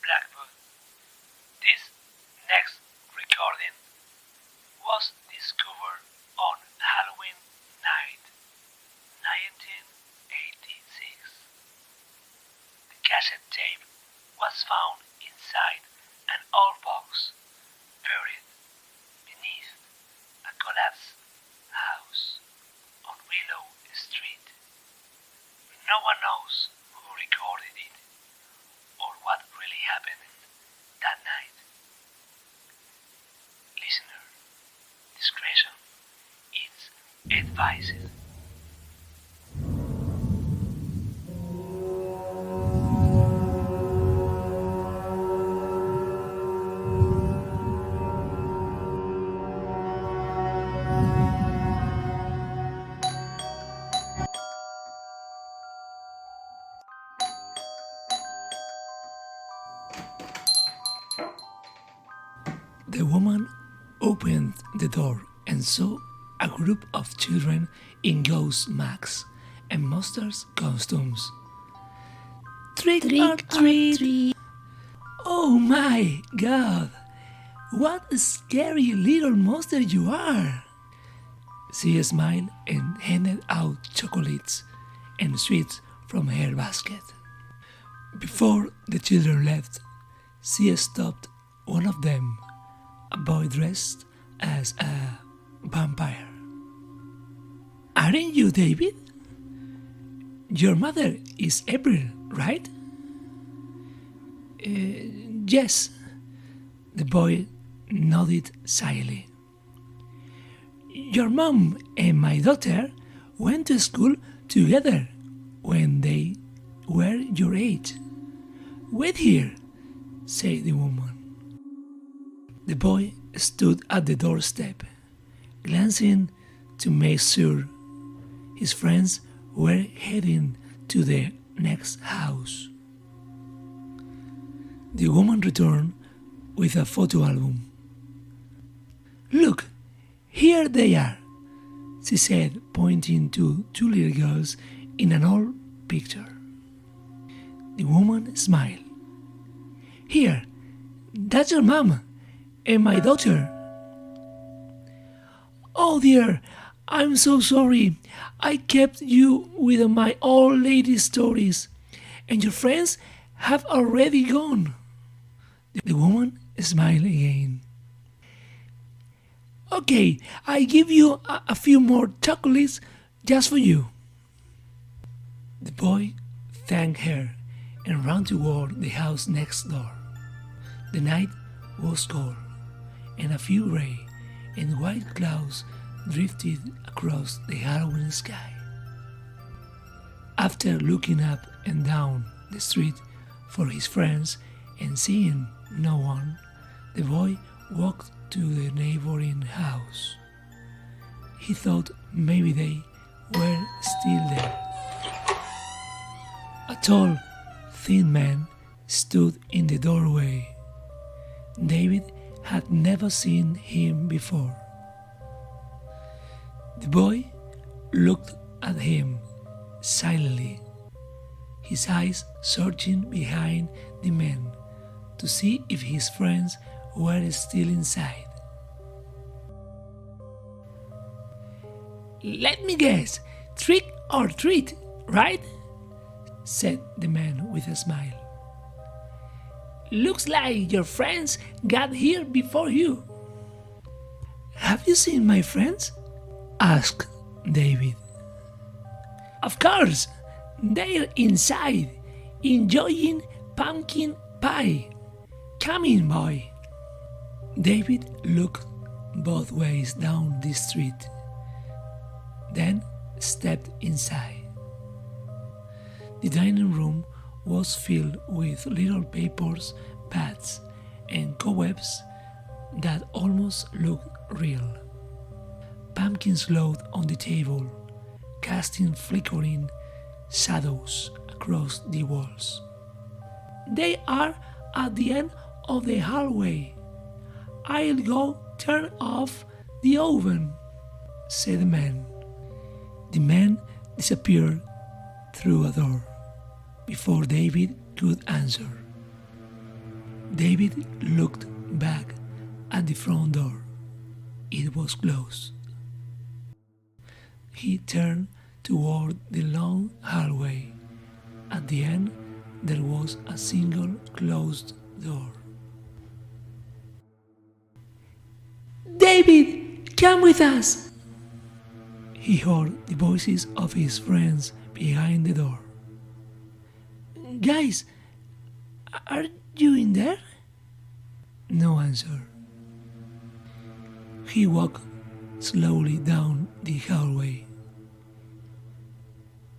Blackwood. This next recording was discovered on Halloween night, 1986. The cassette tape was found inside an old box, buried beneath a collapsed house on Willow Street. No one knows who recorded it or what really happened that night. Listener discretion is advised. The woman opened the door and saw a group of children in ghost masks and monsters costumes. Trick or treat! Oh my God! What a scary little monster you are! She smiled and handed out chocolates and sweets from her basket. Before the children left, she stopped one of them, a boy dressed as a vampire. Aren't you David? Your mother is April, right? Yes, the boy nodded shyly. Your mom and my daughter went to school together when they were your age. Wait here, said the woman. The boy stood at the doorstep, glancing to make sure his friends were heading to the next house. The woman returned with a photo album. Look, here they are, she said, pointing to two little girls in an old picture. The woman smiled. Here, that's your mom and my daughter. Oh dear, I'm so sorry. I kept you with my old lady stories, and your friends have already gone. The woman smiled again. Okay, I give you a few more chocolates just for you. The boy thanked her and ran toward the house next door. The night was cold, and a few gray and white clouds drifted across the Halloween sky. After looking up and down the street for his friends and seeing no one, the boy walked to the neighboring house. He thought maybe they were still there. A tall, thin man stood in the doorway. David had never seen him before. The boy looked at him silently, his eyes searching behind the man to see if his friends were still inside. Let me guess, trick or treat, right? Said the man with a smile. Looks like your friends got here before you. Have you seen my friends? Asked David. Of course, they're inside, enjoying pumpkin pie. Come in, boy. David looked both ways down the street, then stepped inside. The dining room was filled with little papers, bats, and cobwebs that almost looked real. Pumpkins glowed on the table, casting flickering shadows across the walls. "They are at the end of the hallway. I'll go turn off the oven," said the man. The man disappeared through a door before David could answer. David looked back at the front door. It was closed. He turned toward the long hallway. At the end, there was a single closed door. "David, come with us!" He heard the voices of his friends behind the door. "Guys, are you in there?" No answer. He walked slowly down the hallway.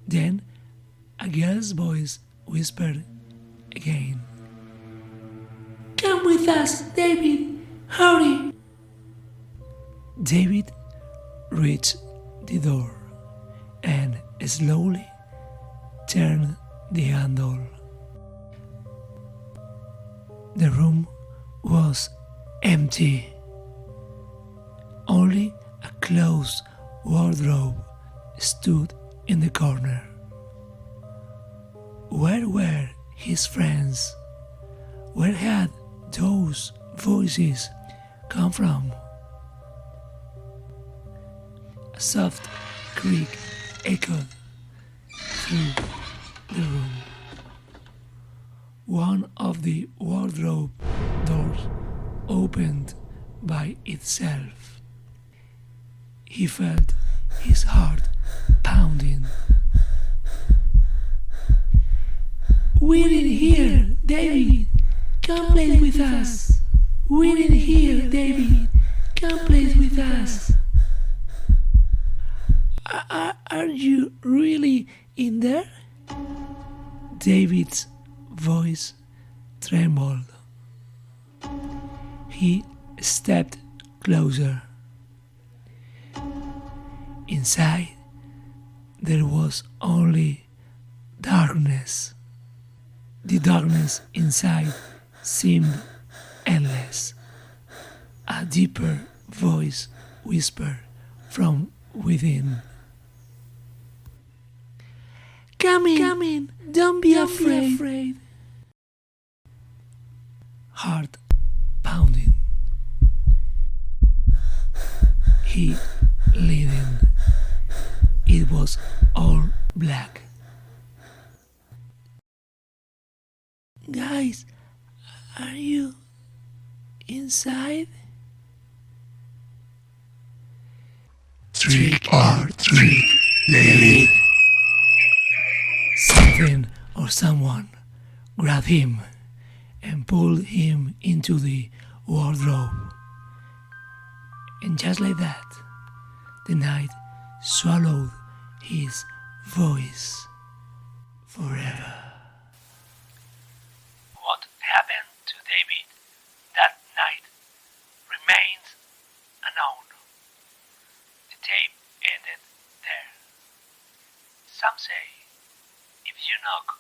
Then a girl's voice whispered again. "Come with us, David! Hurry!" David reached the door and slowly turned the handle. The room was empty. Only a closed wardrobe stood in the corner. Where were his friends? Where had those voices come from? A soft creak echoed through the room. One of the wardrobe doors opened by itself. He felt his heart pounding. "We're in here, David! Come play with us! We're in here, David! Come play with us!" Are you really in there?" David's voice trembled. He stepped closer. Inside, there was only darkness. The darkness inside seemed endless. A deeper voice whispered from within. Come in, don't be afraid. Heart pounding. He leaned in. It was all black. Guys, are you inside? Trick or treat, David. Something or someone grabbed him and pulled him into the wardrobe. And just like that, the night swallowed his voice forever. What happened to David that night remains unknown. The tape ended there. Some say, if you knock